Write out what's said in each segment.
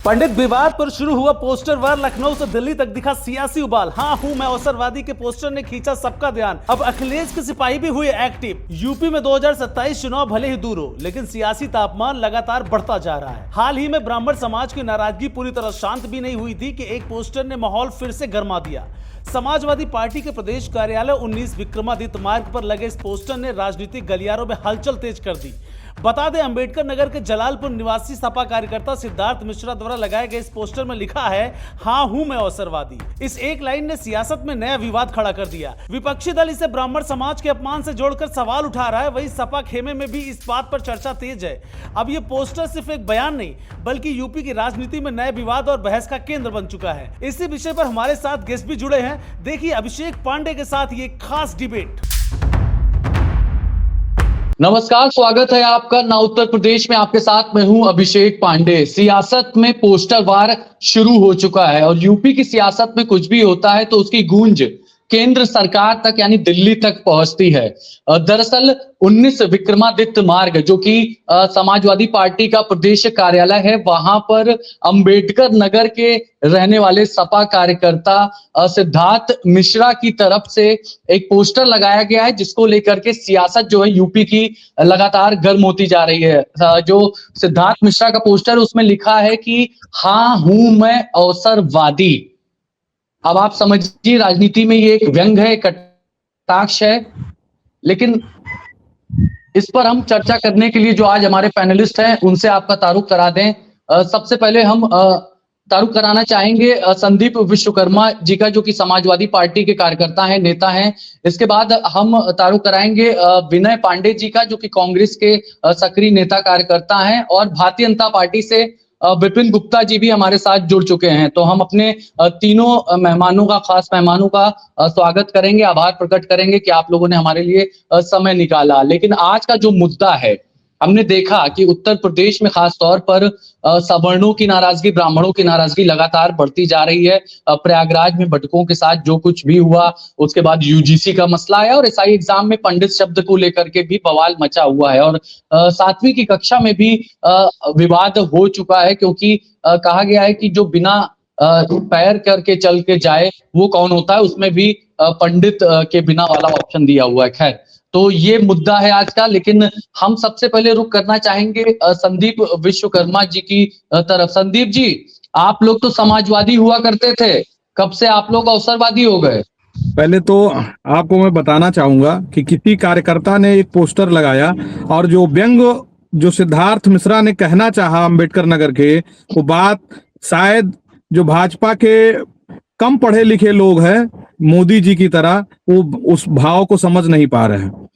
पंडित विवाद पर शुरू हुआ पोस्टर वार, लखनऊ से दिल्ली तक दिखा सियासी उबाल। हाँ हूं मैं अवसरवादी के पोस्टर ने खींचा सबका ध्यान। अब अखिलेश के सिपाही भी हुए एक्टिव। यूपी में 2027 चुनाव भले ही दूर हो, लेकिन सियासी तापमान लगातार बढ़ता जा रहा है। हाल ही में ब्राह्मण समाज की नाराजगी पूरी तरह शांत भी नहीं हुई थी कि एक पोस्टर ने माहौल फिर से गर्मा दिया। समाजवादी पार्टी के प्रदेश कार्यालय 19 विक्रमादित्य मार्ग पर लगे इस पोस्टर ने राजनीतिक गलियारों में हलचल तेज कर दी। बता दें, अंबेडकर नगर के जलालपुर निवासी सपा कार्यकर्ता सिद्धार्थ मिश्रा द्वारा लगाए गए इस पोस्टर में लिखा है, हाँ हूं मैं अवसरवादी। इस एक लाइन ने सियासत में नया विवाद खड़ा कर दिया। विपक्षी दल इसे ब्राह्मण समाज के अपमान से जोड़कर सवाल उठा रहा है, वहीं सपा खेमे में भी इस बात पर चर्चा तेज है। अब ये पोस्टर सिर्फ एक बयान नहीं, बल्कि यूपी की राजनीति में नए विवाद और बहस का केंद्र बन चुका है। इसी विषय पर हमारे साथ गेस्ट भी जुड़े हैं। देखिए अभिषेक पांडे के साथ ये खास डिबेट। नमस्कार, स्वागत है आपका ना उत्तर प्रदेश में। आपके साथ मैं हूं अभिषेक पांडे। सियासत में पोस्टर वार शुरू हो चुका है और यूपी की सियासत में कुछ भी होता है तो उसकी गूंज केंद्र सरकार तक यानी दिल्ली तक पहुंचती है। दरअसल 19 विक्रमादित्य मार्ग जो कि समाजवादी पार्टी का प्रदेश कार्यालय है, वहां पर अंबेडकर नगर के रहने वाले सपा कार्यकर्ता सिद्धार्थ मिश्रा की तरफ से एक पोस्टर लगाया गया है, जिसको लेकर के सियासत जो है यूपी की लगातार गर्म होती जा रही है। जो सिद्धार्थ मिश्रा का पोस्टर उसमें लिखा है कि हाँ हूं मैं अवसरवादी। अब आप समझिए, राजनीति में ये एक व्यंग है, कटाक्ष है, लेकिन इस पर हम चर्चा करने के लिए जो आज हमारे पैनलिस्ट हैं उनसे आपका तारुफ करा दें। सबसे पहले हम तारुफ कराना चाहेंगे संदीप विश्वकर्मा जी का, जो कि समाजवादी पार्टी के कार्यकर्ता हैं, नेता हैं। इसके बाद हम तारुफ कराएंगे विनय पांडे जी का, जो कि कांग्रेस के सक्रिय नेता कार्यकर्ता हैं, और भारतीय जनता पार्टी से विपिन गुप्ता जी भी हमारे साथ जुड़ चुके हैं। तो हम अपने तीनों मेहमानों का, खास मेहमानों का स्वागत करेंगे, आभार प्रकट करेंगे कि आप लोगों ने हमारे लिए समय निकाला। लेकिन आज का जो मुद्दा है, हमने देखा कि उत्तर प्रदेश में खास तौर पर सवर्णों की नाराजगी, ब्राह्मणों की नाराजगी लगातार बढ़ती जा रही है। प्रयागराज में बटुकों के साथ जो कुछ भी हुआ, उसके बाद यूजीसी का मसला है और एसआई एग्जाम में पंडित शब्द को लेकर के भी बवाल मचा हुआ है। और 7वीं की कक्षा में भी विवाद हो चुका है, क्योंकि कहा गया है कि जो बिना पैर करके चल के जाए वो कौन होता है, उसमें भी पंडित के बिना वाला ऑप्शन दिया हुआ है। खैर, तो ये मुद्दा है आज का। लेकिन हम सबसे पहले रुख करना चाहेंगे संदीप विश्वकर्मा जी की तरफ। संदीप जी, आप लोग तो समाजवादी हुआ करते थे, कब से आप लोग अवसरवादी हो गए? पहले तो आपको मैं बताना चाहूंगा कि किसी कार्यकर्ता ने एक पोस्टर लगाया और जो व्यंग जो सिद्धार्थ मिश्रा ने कहना चाहा अंबेडकर नगर के, वो बात शायद जो भाजपा के कम पढ़े लिखे लोग हैं, मोदी जी की तरह, वो उस भाव को समझ नहीं पा रहे हैं।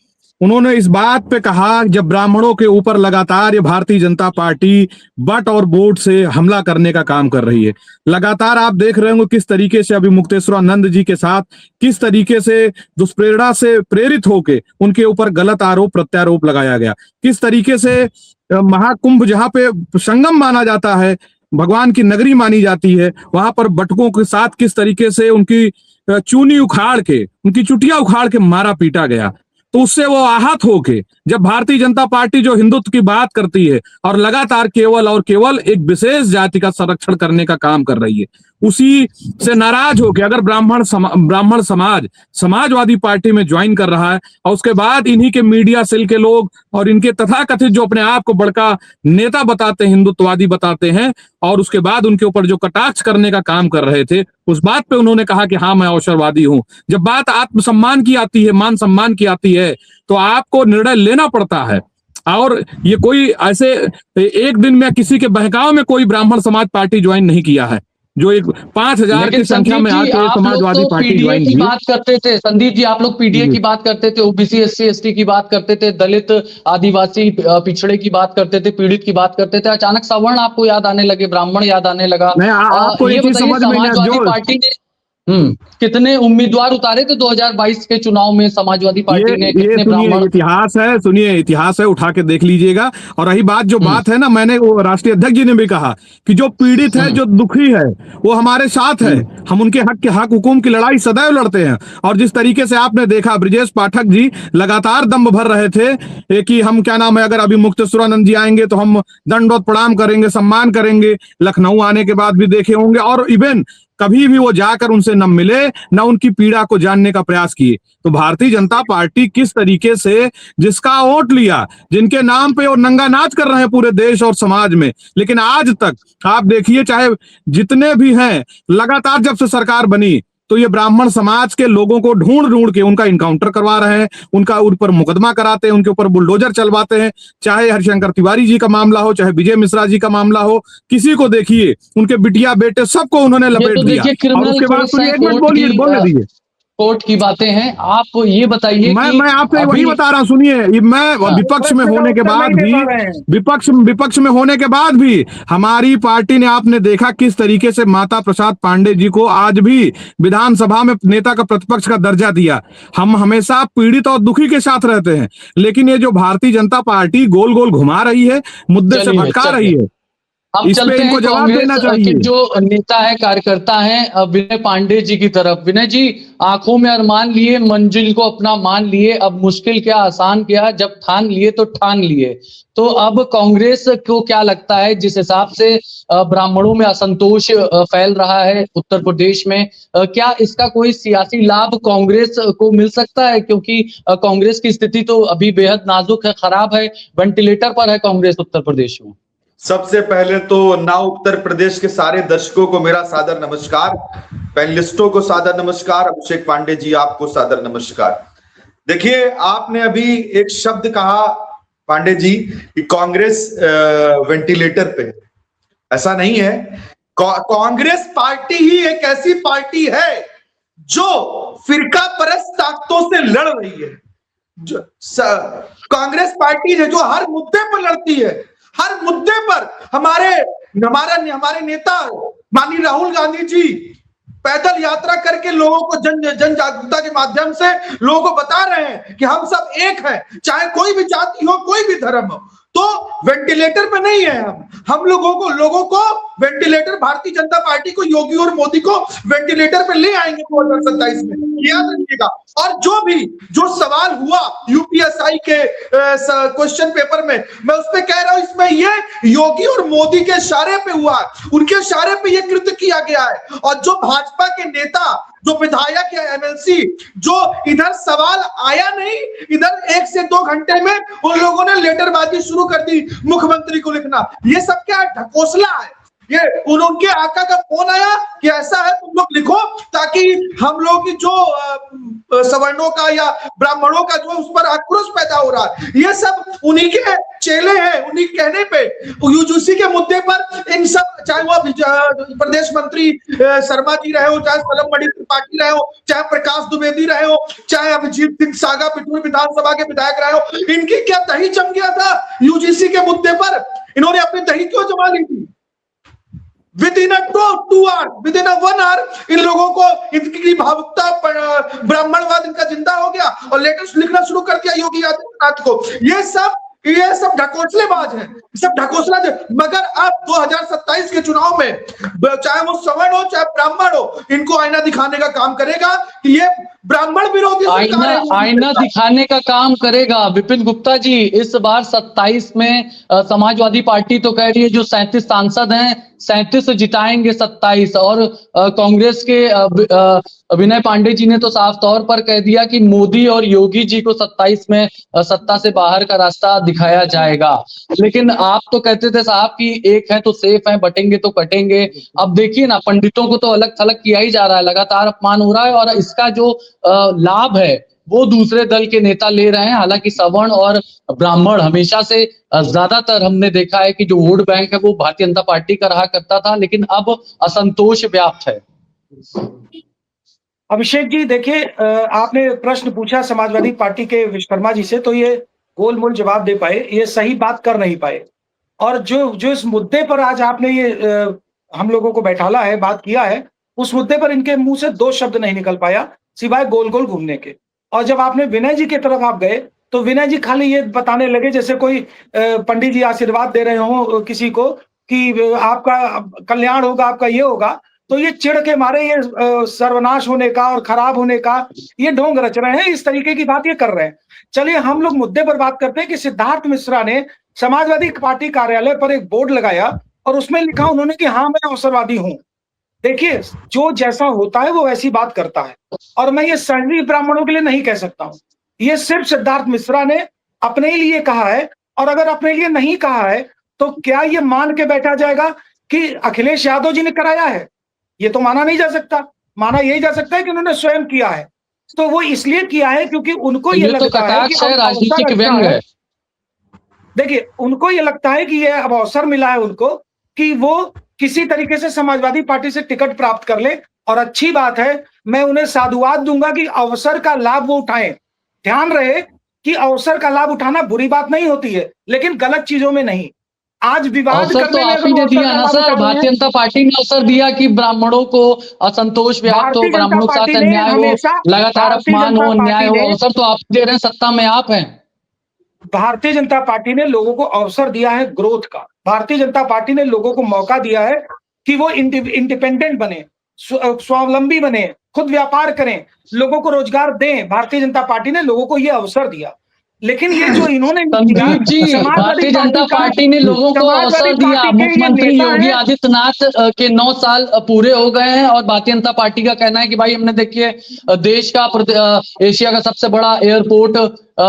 उन्होंने इस बात पे कहा, जब ब्राह्मणों के ऊपर लगातार ये भारतीय जनता पार्टी बट और बोर्ड से हमला करने का काम कर रही है। लगातार आप देख रहे होंगे किस तरीके से अभी मुक्तेश्वरानंद जी के साथ किस तरीके से दुष्प्रेरणा से प्रेरित होके उनके ऊपर गलत आरोप प्रत्यारोप लगाया गया। किस तरीके से महाकुंभ, जहाँ पे संगम माना जाता है, भगवान की नगरी मानी जाती है, वहां पर बटुकों के साथ किस तरीके से उनकी चूनी उखाड़ के, उनकी चुटिया उखाड़ के मारा पीटा गया। तो उससे वो आहत होके, जब भारतीय जनता पार्टी जो हिंदुत्व की बात करती है और लगातार केवल और केवल एक विशेष जाति का संरक्षण करने का काम कर रही है, उसी से नाराज होके अगर ब्राह्मण समाज समाजवादी पार्टी में ज्वाइन कर रहा है, और उसके बाद इन्हीं के मीडिया सेल के लोग और इनके तथाकथित जो अपने आप को बड़का नेता बताते हैं, हिंदुत्ववादी बताते हैं, और उसके बाद उनके ऊपर जो कटाक्ष करने का काम कर रहे थे, उस बात पे उन्होंने कहा कि हाँ मैं अवसरवादी हूं। जब बात आत्मसम्मान की आती है, मान सम्मान की आती है, तो आपको निर्णय लेना पड़ता है। और ये कोई ऐसे एक दिन में किसी के बहकाव में कोई ब्राह्मण समाज पार्टी ज्वाइन नहीं किया है, जो एक 5000 की संख्या में आके समाजवादी पार्टी ज्वाइन की बात करते थे। संदीप जी, आप लोग पीडीए की बात करते थे, ओबीसी एससी एसटी की बात करते थे, दलित आदिवासी पिछड़े की बात करते थे, पीड़ित की बात करते थे। अचानक सवर्ण आपको याद आने लगे, ब्राह्मण याद आने लगा। आपको ये समझ में समाजवादी पार्टी ने कितने उम्मीदवार उतारे थे 2022 के चुनाव में समाजवादी पार्टी ने, ये कितने सुनिए, ब्राह्मण? इतिहास है, सुनिए इतिहास है, उठा के देख लीजिएगा। और रही बात जो बात है ना, मैंने वो राष्ट्रीय अध्यक्ष जी ने भी कहा कि जो पीड़ित है, जो दुखी है, वो हमारे साथ है। हम उनके हक हुकूम की लड़ाई सदैव लड़ते हैं। और जिस तरीके से आपने देखा, ब्रिजेश पाठक जी लगातार दम भर रहे थे कि हम क्या नाम है, अगर अभी मुक्तेश्वरानंद जी आएंगे तो हम दंडवत प्रणाम करेंगे, सम्मान करेंगे। लखनऊ आने के बाद भी देखे होंगे, और इवन कभी भी वो जाकर उनसे न मिले, न उनकी पीड़ा को जानने का प्रयास किए। तो भारतीय जनता पार्टी किस तरीके से जिसका वोट लिया, जिनके नाम पे वो नंगा नाच कर रहे हैं पूरे देश और समाज में, लेकिन आज तक आप देखिए, चाहे जितने भी हैं, लगातार जब से सरकार बनी तो ये ब्राह्मण समाज के लोगों को ढूंढ ढूंढ के उनका इनकाउंटर करवा रहे हैं, उनका ऊपर मुकदमा कराते हैं, उनके ऊपर बुलडोजर चलवाते हैं। चाहे हरिशंकर तिवारी जी का मामला हो, चाहे विजय मिश्रा जी का मामला हो, किसी को देखिए, उनके बिटिया बेटे सबको उन्होंने लपेट दिया। और उसके बाद सुनिए, एक मिनट बोलने दीजिए, कोर्ट की बातें हैं। आप ये बताइए कि मैं आपसे वही बता रहा हूं, सुनिए। मैं विपक्ष में होने के बाद भी, विपक्ष में होने के बाद भी हमारी पार्टी ने, आपने देखा किस तरीके से माता प्रसाद पांडे जी को आज भी विधानसभा में नेता का प्रतिपक्ष का दर्जा दिया। हम हमेशा पीड़ित और दुखी के साथ रहते हैं, लेकिन ये जो भारतीय जनता पार्टी गोल गोल घुमा रही है, मुद्दे से भटका रही है, हम चलते हैं जवाब देना कांग्रेस के जो नेता है, कार्यकर्ता हैं, विनय पांडे जी की तरफ। विनय जी, आंखों में अरमान लिए, मंजिल को अपना मान लिए, अब मुश्किल क्या आसान क्या, जब ठान लिए तो ठान लिए। तो अब कांग्रेस को क्या लगता है, जिस हिसाब से ब्राह्मणों में असंतोष फैल रहा है उत्तर प्रदेश में, क्या इसका कोई सियासी लाभ कांग्रेस को मिल सकता है? क्योंकि कांग्रेस की स्थिति तो अभी बेहद नाजुक है, खराब है, वेंटिलेटर पर है कांग्रेस उत्तर प्रदेश में। सबसे पहले तो नाउ उत्तर प्रदेश के सारे दर्शकों को मेरा सादर नमस्कार, पैनलिस्टों को सादर नमस्कार, अभिषेक पांडे जी आपको सादर नमस्कार। देखिए, आपने अभी एक शब्द कहा पांडे जी कि कांग्रेस वेंटिलेटर पे है। ऐसा नहीं है। कांग्रेस पार्टी ही एक ऐसी पार्टी है जो फिरका परस्त ताकतों से लड़ रही है। कांग्रेस पार्टी है जो हर मुद्दे पर लड़ती है, हर मुद्दे पर। हमारे नेता माननीय राहुल गांधी जी पैदल यात्रा करके लोगों को जन जागरूकता के माध्यम से लोगों को बता रहे हैं कि हम सब एक हैं, चाहे कोई भी जाति हो, कोई भी धर्म हो। तो वेंटिलेटर पे नहीं है हम लोगों को वेंटिलेटर, भारतीय जनता पार्टी को, योगी और मोदी को वेंटिलेटर पे ले आएंगे 2027 में, याद रखिएगा। और जो सवाल हुआ यूपीएससी के क्वेश्चन पेपर में, मैं उस पे कह रहा हूं, इसमें ये योगी और मोदी के इशारे पे हुआ है, उनके इशारे पे ये कृत्य किया गया है। और जो भाजपा के नेता, जो विधायक या एमएलसी, जो इधर सवाल आया नहीं, इधर 1 से 2 घंटे में उन लोगों ने लेटरबाजी शुरू कर दी मुख्यमंत्री को लिखना। ये सब क्या ढकोसला है? ये उनके आका का फोन आया कि ऐसा है, तुम लोग लिखो, ताकि हम लोग की जो सवर्णों का या ब्राह्मणों का जो उस पर आक्रोश पैदा हो रहा है, ये सब उन्हीं के चेले हैं। उन्हीं कहने पे यूजीसी के मुद्दे पर इन सब, चाहे वो प्रदेश मंत्री शर्मा जी रहे हो, चाहे सलम मणि त्रिपाठी रहे हो, चाहे प्रकाश द्विवेदी रहे हो, चाहे अभिजीत सिंह सागा पिथौरागढ़ विधानसभा के विधायक रहे हो, इनकी क्या दही जम गया था यूजीसी के मुद्दे पर? इन्होंने अपनी दही क्यों जमा ली थी? विदिन 2 आवर, विदिन 1 आवर इन लोगों को, इनकी भावुकता, ब्राह्मणवाद इनका जिंदा हो गया और लेटर लिखना शुरू कर दिया योगी आदित्यनाथ को। ये सब ढकोसलेबाज हैं, सब ढकोसला। मगर अब 2027 के चुनाव में, चाहे वो सवर्ण हो चाहे ब्राह्मण हो, इनको आईना दिखाने का काम करेगा कि ये ब्राह्मण विरोधी आईना दिखाने का काम करेगा। विपिन गुप्ता जी, इस बार 27 में समाजवादी पार्टी तो कह रही है जो 37 सांसद हैं, 37 जिताएंगे 27। और कांग्रेस के विनय पांडे जी ने तो साफ तौर पर कह दिया कि मोदी और योगी जी को 27 में सत्ता से बाहर का रास्ता दिखाया जाएगा। लेकिन आप तो कहते थे साहब कि एक है तो सेफ है, बटेंगे तो कटेंगे। अब देखिए ना, पंडितों को तो अलग थलग किया ही जा रहा है, लगातार अपमान हो रहा है, और इसका जो लाभ है वो दूसरे दल के नेता ले रहे हैं। हालांकि सवर्ण और ब्राह्मण हमेशा से, ज्यादातर हमने देखा है कि जो वोट बैंक है वो भारतीय जनता पार्टी का रहा करता था, लेकिन अब असंतोष व्याप्त है। अभिषेक जी, देखिए, आपने प्रश्न पूछा समाजवादी पार्टी के विश्वकर्मा जी से, तो ये गोलमोल जवाब दे पाए, ये सही बात कर नहीं पाए। और जो इस मुद्दे पर आज आपने ये हम लोगों को बैठाला है, बात किया है, उस मुद्दे पर इनके मुंह से 2 शब्द नहीं निकल पाया सिवाय गोल गोल घूमने के। और जब आपने विनय जी की तरफ आप गए तो विनय जी खाली ये बताने लगे जैसे कोई पंडित जी आशीर्वाद दे रहे हो किसी को कि आपका कल्याण होगा, आपका ये होगा। तो ये चिढ़ के मारे ये सर्वनाश होने का और खराब होने का ये ढोंग रच रहे हैं, इस तरीके की बात ये कर रहे हैं। चलिए हम लोग मुद्दे पर बात करते हैं कि सिद्धार्थ मिश्रा ने समाजवादी पार्टी कार्यालय पर एक बोर्ड लगाया और उसमें लिखा उन्होंने कि हाँ मैं अवसरवादी हूं। देखिए, जो जैसा होता है वो वैसी बात करता है, और मैं ये सभी ब्राह्मणों के लिए नहीं कह सकता हूं। ये सिर्फ सिद्धार्थ मिश्रा ने अपने लिए कहा है, और अगर अपने लिए नहीं कहा है तो क्या ये मान के बैठा जाएगा कि अखिलेश यादव जी ने कराया है? ये तो माना नहीं जा सकता। माना यही जा सकता है कि उन्होंने स्वयं किया है। तो वो इसलिए किया है क्योंकि उनको ये तो लगता है कि कटाक्ष है, अब राजनीतिक अवसर व्यंग अच्छा है। देखिए, उनको ये लगता है कि ये अब अवसर मिला है उनको कि वो किसी तरीके से समाजवादी पार्टी से टिकट प्राप्त कर ले, और अच्छी बात है, मैं उन्हें साधुवाद दूंगा कि अवसर का लाभ वो उठाएं। ध्यान रहे कि अवसर का लाभ उठाना बुरी बात नहीं होती है, लेकिन गलत चीजों में नहीं। आज विवाद अवसर तो करने में आप अगर ही वो ने अवसर दिया का ना लाभ सर, उठा रहे भारतीय हैं। जनता पार्टी ने अवसर दिया कि ब्राह्मणों को असंतोष व्याप्त हो, भारतीय जनता ब्राह्मणों के साथ पार्टी ने अन्याय हो, हमेशा लगातार भारतीय अपमान हो, जनता अन्याय पार्टी हो। ने अवसर तो आप दे रहे हैं, सत्ता में आप हैं। भारतीय जनता पार्टी ने लोगों को अवसर दिया है ग्रोथ का। भारतीय जनता पार्टी ने लोगों को मौका दिया है कि वो इंडिपेंडेंट बने, स्वावलंबी बने, खुद व्यापार करें, लोगों को रोजगार दें। भारतीय जनता पार्टी ने लोगों को ये अवसर दिया। लेकिन ये जो इन्होंने किया, संदीप जी, समाजवादी भारतीय जनता पार्टी ने लोगों को समाजवादी अवसर दिया। पार्टी के ये मुख्यमंत्री नेता योगी हैं। आदित्यनाथ के 9 साल पूरे हो गए हैं, और भारतीय जनता पार्टी का कहना है कि भाई हमने देखिए देश का एशिया का सबसे बड़ा एयरपोर्ट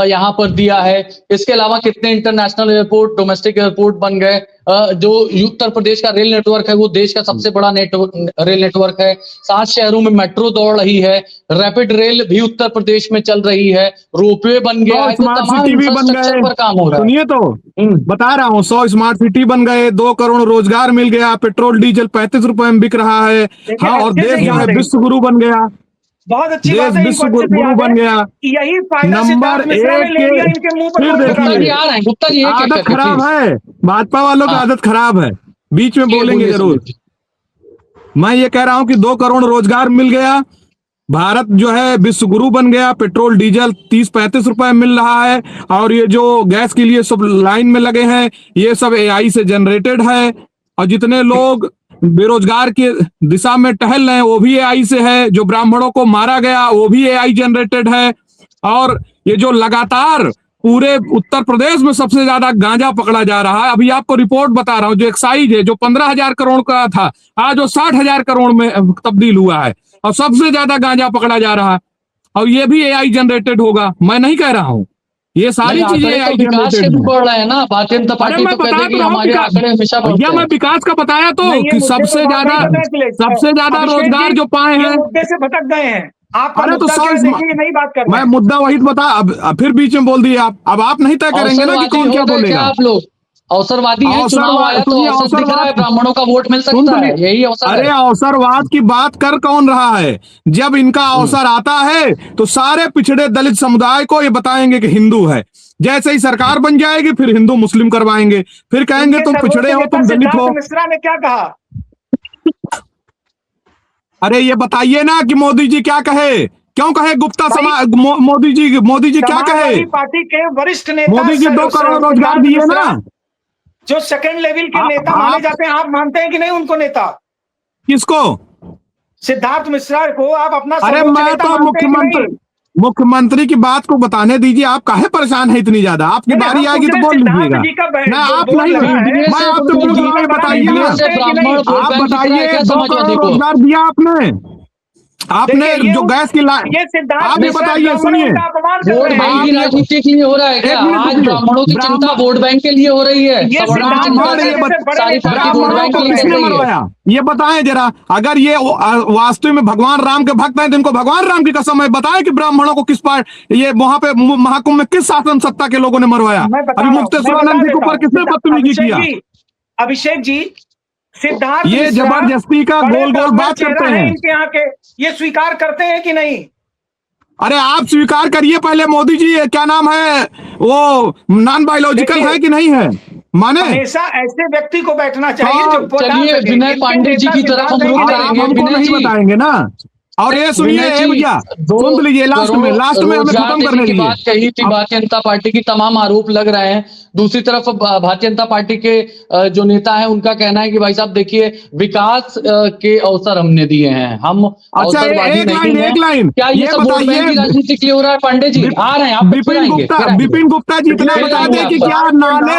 यहाँ पर दिया है। इसके अलावा कितने इंटरनेशनल एयरपोर्ट, डोमेस्टिक एयरपोर्ट बन गए। जो उत्तर प्रदेश का रेल नेटवर्क है वो देश का सबसे बड़ा रेल नेटवर्क है। 7 शहरों में मेट्रो दौड़ रही है, रैपिड रेल भी उत्तर प्रदेश में चल रही है, रोपवे बन गया है, तो स्मार्ट तमाम सिटी भी बन इंफ्रास्ट्रक्चर गए। पर काम हो रहा है। सुनिए तो बता रहा हूँ, 100 स्मार्ट सिटी बन गए, 2 करोड़ रोजगार मिल गया, पेट्रोल डीजल 35 रुपए में बिक रहा है। देखिए, हाँ, और अच्छे से देश जो याद है है विश्व इनको। गुरु बन गया। बहुत अच्छी देश बात है, इनको विश्व अच्छे से गुरु याद बन है। गया। यही फायदा नंबर सिद्धार्थ मिश्रा ने 1 ले लिया, के इनके मुंह पर फिर कौन लगा गुप्ता जी देखिए, रहा है? आ रहे हैं, गुप्ता जी एक एक आदत करके खराब प्लीज। है, भाजपा वालों की हाँ। आदत खराब है, बीच में ये बोलेंगे बोलिए जरूर। संदीप जी। मैं ये कह रहा हूं कि 2 करोड़ रोजगार मिल गया, भारत जो है विश्व गुरु बन गया, पेट्रोल डीजल 30-35 रुपए मिल रहा है, और ये जो गैस के लिए सब लाइन में लगे हैं ये सब एआई से जनरेटेड है, और जितने लोग बेरोजगार की दिशा में टहल रहे हैं वो भी एआई से है, जो ब्राह्मणों को मारा गया वो भी एआई जनरेटेड है। और ये जो लगातार पूरे उत्तर प्रदेश में सबसे ज्यादा गांजा पकड़ा जा रहा है, अभी आपको रिपोर्ट बता रहा हूं, जो एक्साइज है जो 15,000 करोड़ का था आज वो 60,000 करोड़ में तब्दील हुआ है, और सबसे ज्यादा गांजा पकड़ा जा रहा है, और ये भी एआई जनरेटेड होगा। मैं नहीं कह रहा हूं, ये सारी नहीं, चीजें आंकड़े तो एआई विकास के जनरेटेड भी है। बढ़ रहे हैं ना। भारतीय जनता अरे पार्टी मैं तो कहती बता है कि तो रहा हूँ हमारे आंकड़े हमेशा बढ़ते भैया, मैं हैं। विकास का बताया तो नहीं, ये कि मुद्दे सबसे पर बात ज्यादा नहीं कर रहे हैं सबसे ज्यादा अभिषेक रोजगार जी, जो पाए ये हैं। मुद्दे से भटक गए हैं। आपका अरे तो मुद्दा क्या है, 100 देखिए, ये नहीं बात कर रहे मैं हैं। मुद्दा वही तो बता, अब फिर बीच में बोल दिए आप। अब आप नहीं तय करेंगे ना कि अवसरवादी कौन क्या हो गए क्या बोलेगा। आप लोग? अवसरवादी हैं, चुनाव आया तो सुनिए, अवसर दिख रहा है, अवसरवाद ब्राह्मणों का वोट मिल सुन सकता तो है, ली- यही अवसर अरे है। अवसरवाद की बात कर कौन रहा है? जब इनका अवसर आता है तो सारे पिछड़े दलित समुदाय को ये बताएंगे कि हिंदू है, जैसे ही सरकार बन जाएगी फिर हिंदू मुस्लिम करवाएंगे, फिर कहेंगे इनके तुम सर्वोच्च पिछड़े हो, नेता तुम दलित हो। सिद्धार्थ मिश्रा ने क्या कहा? अरे ये बताइए ना कि मोदी जी क्या कहे, क्यों कहे गुप्ता समाज, मोदी जी क्या कहे? समाजवादी पार्टी के वरिष्ठ नेता मोदी जी 2 करोड़ रोजगार सिद्धार्थ दिए मिश्रा, ना। जो सेकंड लेवल के नेता माने जाते हैं, आप मानते हैं कि नहीं उनको नेता? किसको? सिद्धार्थ मिश्रा को आप अपना अरे सर्वोच्च मैं नेता तो मानते हैं कि नहीं? मुख्यमंत्री की बात को बताने दीजिए, आप काहे परेशान है इतनी ज्यादा? आपकी नहीं, बारी हम आएगी पूछ तो रहे बोल सिद्धार्थ लीजिएगा। जी का मैं आप बोर्ड नहीं, लगा है। मैं आपसे पूछ रहा हूँ, ये बताइए ना, से ब्राह्मण वोट आप बैंक दिख रहा है बताइए क्या 2 समाजवादी करोड़ को? रोजगार दिया आपने देखिए, जो गैस की ये सिद्धार्थ आप ये मिश्रा बताइए, ब्राह्मणों सुनिए, का अपमान कर वोट रहे बैंक हैं। की राजनीति के लिए हो रहा है क्या? एक मिनट आज रुकिए। ब्राह्मणों की चिंता ब्राह्मण- वोट बैंक के लिए हो रही है। ये सवर्णों की सिद्धार्थ चिंता मिश्रा ये जैसे बड़े सारी नेता पार्टी वोट ब्राह्मणों बैंक को के लिए किसने कर रही है। मरवाया? ये बताएं जरा। अगर ये वास्तव में भगवान राम के भक्त हैं तो इनको भगवान राम की कसम है, बताएं कि ब्राह्मणों को किस पार ये वहां पे महाकुंभ में किस शासन सत्ता के लोगों ने मरवाया? मैं बता अभी रहा हूं, मैं मुक्तेश्वरानंद बता जी के देता ऊपर हूं। किसने बदतमीजी किया? अभिषेक जी, सिद्धार्थ ये मिश्रा जबरदस्ती का बड़े गोल गोल ब्राह्मण बात चेहरा करते है हैं। इनके यहाँ के, ये स्वीकार करते हैं कि नहीं? अरे आप स्वीकार करिए पहले, मोदी जी क्या नाम है वो नॉन बायोलॉजिकल देखिए, है कि नहीं है? माने हमेशा ऐसे व्यक्ति को बैठना चाहिए हाँ, जो बता चलिए सके। विनय इनके पांडे जी नेता की तरफ हम सिद्धांत रुक नहीं आप जाएंगे। बदलेंगे। हमको विनय नहीं जी, बताएंगे ना। और ये सुनिए विनय ए जी, भैया, दो सुन लीजिए लास्ट में हमें रोजगार खत्म करने देने की दीजिए। बात कही थी। अब भारतीय जनता पार्टी की तमाम आरोप लग रहे हैं। दूसरी तरफ भारतीय जनता पार्टी के जो नेता हैं उनका कहना है कि भाई साहब देखिए, विकास के अवसर हमने दिए हैं, हम अच्छा अवसरवादी एक नहीं लाइन है। एक लाइन क्या ये ये सब वोट बैंक की बताइए, राजनीति के लिए हो रहा है? पांडे जी विप- आ रहे हैं, आप फिर आएंगे, फिर आएंगे। विपिन गुप्ता जी इतना फिर बता आएंगे दें कि आप पर।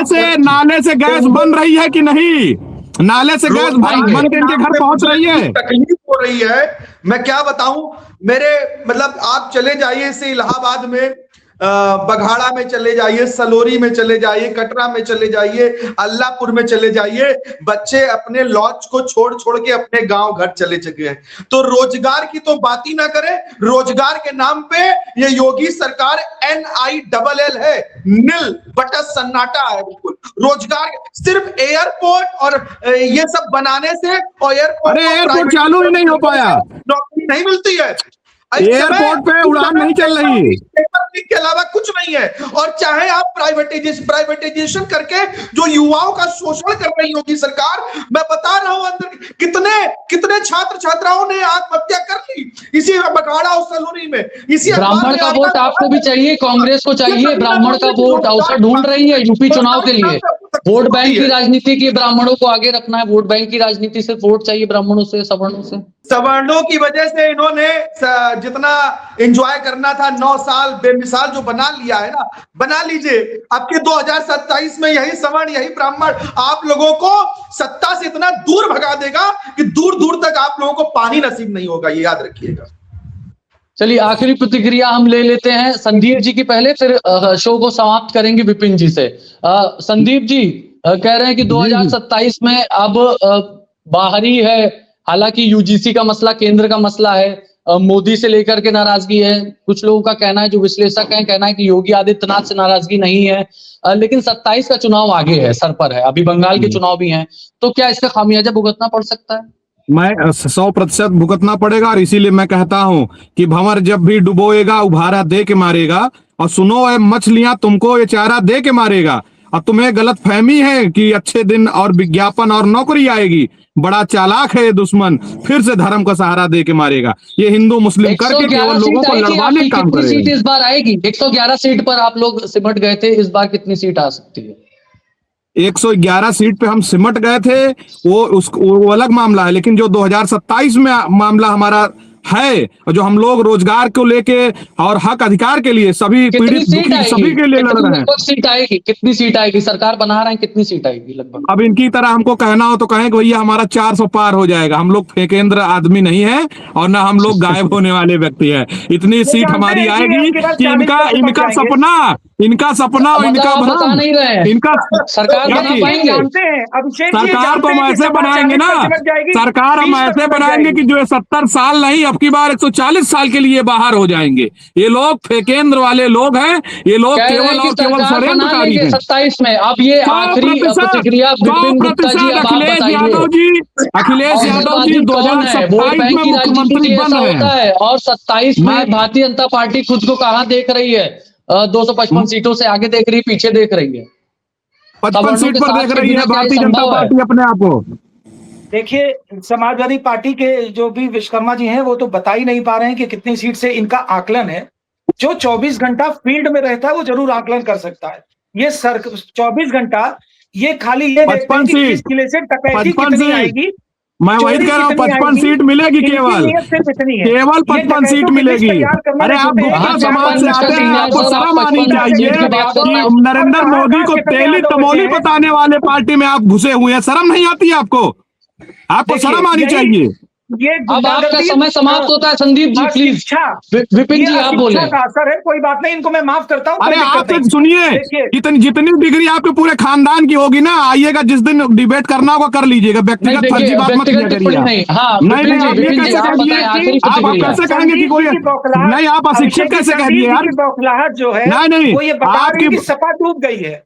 क्या नाले से गैस बन रही है कि नहीं, नाले से गैस बन के इनके घर पहुंच रही है। तकलीफ हो रही है। मैं क्या बताऊं, मेरे मतलब आप चले जाइए से इलाहाबाद में, बघाड़ा में चले जाइए, सलोरी में चले जाइए, कटरा में चले जाइए, अल्लाहपुर में चले जाइए, बच्चे अपने लॉज को छोड़ छोड़ के अपने गांव घर चले चुके हैं। तो रोजगार की तो बात ही ना करें। रोजगार के नाम पे ये योगी सरकार NILL है, नील बटा सन्नाटा है बिल्कुल। रोजगार सिर्फ एयरपोर्ट और ये सब बनाने से, और एयरपोर्ट अरे एयरपोर्ट चालू ही नहीं हो पाया, नौकरी नहीं मिलती है। एयरपोर्ट पे उड़ान नहीं चल रही के अलावा कुछ नहीं है। और चाहे आप प्राइवेटाइजेशन करके जो युवाओं का शोषण कर रही होगी सरकार, मैं बता रहा हूं अंदर कितने छात्र छात्राओं ने आत्महत्या कर ली इसी बघाड़ा और सलोनी में। इसी ब्राह्मण का वोट आपको भी चाहिए, कांग्रेस को चाहिए ब्राह्मण का वोट। अवसर ढूंढ रही है यूपी चुनाव के लिए। वोट बैंक की राजनीति की ब्राह्मणों को आगे रखना है। वोट बैंक की राजनीति से वोट चाहिए ब्राह्मणों से, सवर्णों से। सवर्णों की वजह से इन्होंने जितना एंजॉय करना था 9 साल बेमिसाल जो बना लिया है ना, बना लीजिए। आपके 2027 में यही सवर्ण यही ब्राह्मण आप लोगों को सत्ता से इतना दूर भगा देगा कि दूर दूर तक आप लोगों को पानी नसीब नहीं होगा, ये याद रखिएगा। चलिए आखिरी प्रतिक्रिया हम ले लेते हैं संदीप जी की पहले, फिर शो को समाप्त करेंगे विपिन जी से। संदीप जी कह रहे हैं कि 2027 में अब बाहरी है, हालांकि यूजीसी का मसला केंद्र का मसला है, मोदी से लेकर के नाराजगी है। कुछ लोगों का कहना है, जो विश्लेषक हैं, कहना है कि योगी आदित्यनाथ से नाराजगी नहीं है, लेकिन 27 का चुनाव आगे है, सर पर है, अभी बंगाल के चुनाव भी हैं। तो क्या इसका खामियाजा भुगतना पड़ सकता है? मैं 100% भुगतना पड़ेगा, और इसीलिए मैं कहता हूं कि भंवर जब भी डुबोएगा उभारा दे के मारेगा। और सुनो ए मछलियां, तुमको ये चारा दे के मारेगा। और तुम्हें गलत फहमी है कि अच्छे दिन और विज्ञापन और नौकरी आएगी। बड़ा चालाक है ये दुश्मन, फिर से धर्म का सहारा दे के मारेगा। ये हिंदू मुस्लिम करके केवल लोगों को लड़वाने का काम कितनी सीट करेगा। इस बार आएगी? 111 सीट पर आप लोग सिमट गए थे, इस बार कितनी सीट आ सकती है? 111 सीट पे हम सिमट गए थे, वो अलग मामला है। लेकिन जो 2027 में मामला हमारा है, जो हम लोग रोजगार को लेके और हक अधिकार के लिए सभी पीड़ित दुखी सभी के लिए लड़ रहे हैं। सीट आएगी? कितनी सीट आएगी? सरकार बना रहे हैं, कितनी सीट आएगी लगभग? अब इनकी तरह हमको कहना हो तो कहें कि भैया हमारा 400 पार हो जाएगा। हम लोग फेकेंद्र आदमी नहीं है, और ना हम लोग गायब होने वाले व्यक्ति हैं। इतनी सीट हमारी आएगी कि इनका सपना और इनका बता नहीं रहे हैं। इनका सरकार बना पाएंगे? सरकार तो हम ऐसे बनाएंगे ना, सरकार हम ऐसे बनाएंगे कि जो 70 साल नहीं, अब की बार 140 साल के लिए बाहर हो जाएंगे। ये लोग फेकेंद्र वाले लोग हैं, ये लोग केवल और केवल षड्यंत्रकारी हैं। 27 में अब ये आखिरी प्रतिक्रिया विपिन गुप्ता जी, अब आप बताइए। अखिलेश यादव जी 2027 में मुख्यमंत्री बन रहे हैं, और 27 में भारतीय जनता पार्टी खुद को कहां देख रही है? 255 सीटों से आगे देख रही है, पीछे देख रही है? 55 सीट पर देख रही है भारतीय जनता पार्टी अपने आप को। देखिए, समाजवादी पार्टी के जो भी विश्वकर्मा जी हैं, वो तो बता ही नहीं पा रहे हैं कि कितनी सीट से इनका आकलन है। जो 24 घंटा फील्ड में रहता है वो जरूर आकलन कर सकता है। ये 24 घंटा ये खाली ये देखते हैं कि किस किले से डकैती कितनी आएगी। मैं वही कह रहा हूँ, 55 सीट मिलेगी, केवल 55 सीट मिलेगी। अरे आप गुप्ता समाज से आते हैं, आपको शर्म आनी चाहिए कि नरेंद्र मोदी को तेली तमोली बताने वाले पार्टी में आप घुसे हुए हैं। शर्म नहीं आती है आपको? आपको शर्म आनी चाहिए। अब आपका समय समाप्त होता है संदीप जी, प्लीज। विपिन जी आप बोले। का असर है, कोई बात नहीं, इनको मैं माफ करता हूँ। अरे आप सुनिए, जितनी डिग्री आपके पूरे खानदान की होगी ना, आइएगा जिस दिन डिबेट करना होगा कर लीजिएगा। व्यक्तिगत फर्जी बात मत करिए। नहीं, आप ये कैसे कहिए? आप कैसे कहेंगे कि कोई नहीं? आप अशिक्षित कैसे कह दिए यार? बौखलाहट जो है नहीं, वो ये बता रही है कि सपा डूब गई है,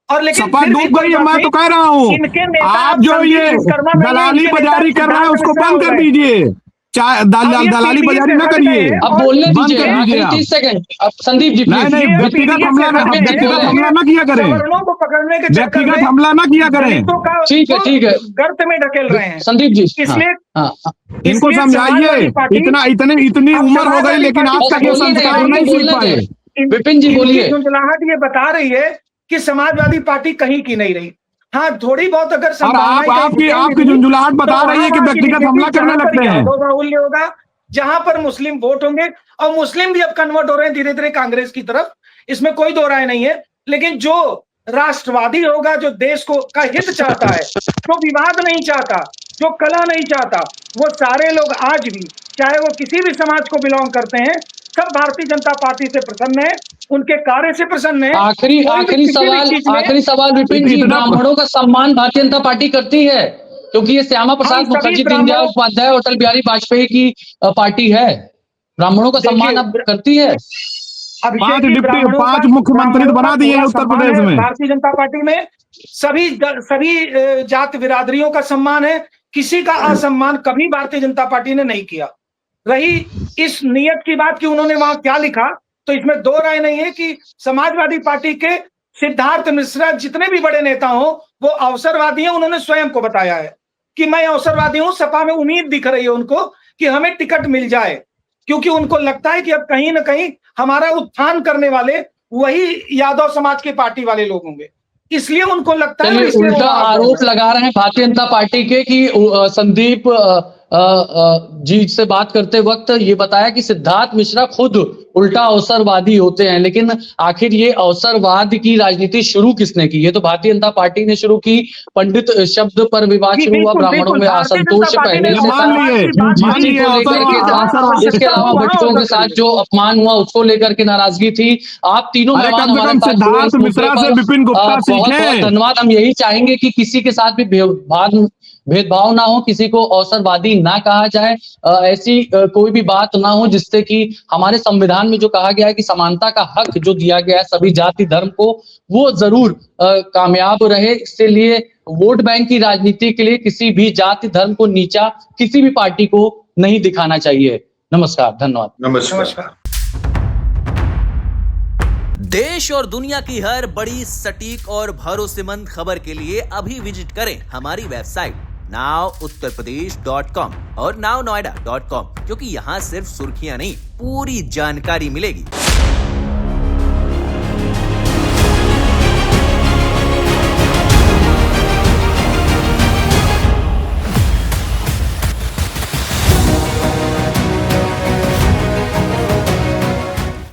और लेकिन सपा डूब गई है। मैं तो कह रहा हूँ, आप जो ये दलाली बाजारी कर रहे हैं उसको बंद कर दीजिए। दलाली बाजारी ना करिए। अब बोलने बंद दीजिए, कर दीजिए आप। 30 सेकंड। अब संदीप जी नहीं प्लीज। नहीं, व्यक्तिगत हमला ना किया करें, सवर्णों को पकड़ने के चक्कर व्यक्तिगत में हमला ना किया करें। दलितों का ठीक है। गर्त में ढकेल रहे हैं। संदीप जी इसलिए हाँ। इनको समझाइए, इतनी उम्र हो गई लेकिन आज तक ये बोलिए संस्कार नहीं, नहीं सीख बोलने पाए। दें। विपिन जी बोलिए। झुंझुलाहट ये बता रही है कि समाजवादी पार्टी कहीं की नहीं रही। हाँ, थोड़ी बहुत अगर अब आपकी झुंझुलाहट बता रही है कि व्यक्तिगत हमला करने लगते हैं। बाहुल्य होगा, जहां पर मुस्लिम वोट होंगे, और मुस्लिम भी अब कन्वर्ट हो रहे हैं धीरे धीरे कांग्रेस की तरफ, इसमें कोई दो राय नहीं है। लेकिन जो राष्ट्रवादी होगा, जो देश को का हित चाहता है, जो विवाद नहीं चाहता, जो कलह नहीं चाहता, वो सारे लोग आज भी, चाहे वो किसी भी समाज को बिलोंग करते हैं, सब भारतीय जनता पार्टी से प्रसन्न है, उनके कार्य से प्रसन्न है। आखिरी सवाल विपिन जी, ब्राह्मणों का सम्मान भारतीय जनता पार्टी करती है? क्योंकि ये श्यामा प्रसाद मुखर्जी, दीनदयाल उपाध्याय, अटल बिहारी वाजपेयी की पार्टी है। ब्राह्मणों का सम्मान अब करती है? 5 मुख्यमंत्री बना दिए हैं उत्तर प्रदेश में। भारतीय जनता पार्टी में सभी जात बिरादरियों का सम्मान है, किसी का असम्मान कभी भारतीय जनता पार्टी ने नहीं किया। रही इस नियत की बात कि उन्होंने वहां क्या लिखा, तो इसमें दो राय नहीं है कि समाजवादी पार्टी के सिद्धार्थ मिश्रा जितने भी बड़े नेता हो, वो अवसरवादी हैं। उन्होंने स्वयं को बताया है कि मैं अवसरवादी हूं। सपा में उम्मीद दिख रही है उनको कि हमें टिकट मिल जाए, क्योंकि उनको लगता है कि अब कहीं ना कहीं हमारा उत्थान करने वाले वही यादव समाज के पार्टी वाले लोग होंगे, इसलिए उनको लगता है। उल्टा आरोप लगा रहे हैं भारतीय जनता पार्टी के कि संदीप जी से बात करते वक्त ये बताया कि सिद्धार्थ मिश्रा खुद उल्टा अवसरवादी होते हैं। लेकिन आखिर ये अवसरवाद की राजनीति शुरू किसने की? ये तो भारतीय जनता पार्टी ने शुरू की। पंडित शब्द पर विवाद शुरू हुआ, ब्राह्मणों में असंतोष पहले से था। इसके अलावा बच्चों के साथ जो अपमान हुआ उसको लेकर के नाराजगी थी। आप तीनों मेहमान हमारे पास, सिद्धार्थ मिश्रा से विपिन गुप्ता सीखें। धन्यवाद। हम यही चाहेंगे कि किसी के साथ भी भेदभाव ना हो, किसी को अवसरवादी ना कहा जाए, ऐसी कोई भी बात ना हो जिससे कि हमारे संविधान में जो कहा गया है कि समानता का हक जो दिया गया है सभी जाति धर्म को, वो जरूर कामयाब रहे। इसलिए वोट बैंक की राजनीति के लिए किसी भी जाति धर्म को नीचा किसी भी पार्टी को नहीं दिखाना चाहिए। नमस्कार, धन्यवाद। नमस्कार। देश और दुनिया की हर बड़ी, सटीक और भरोसेमंद खबर के लिए अभी विजिट करें हमारी वेबसाइट nowuttarpradesh.com और nownoida.com, क्योंकि यहाँ सिर्फ सुर्खियां नहीं, पूरी जानकारी मिलेगी।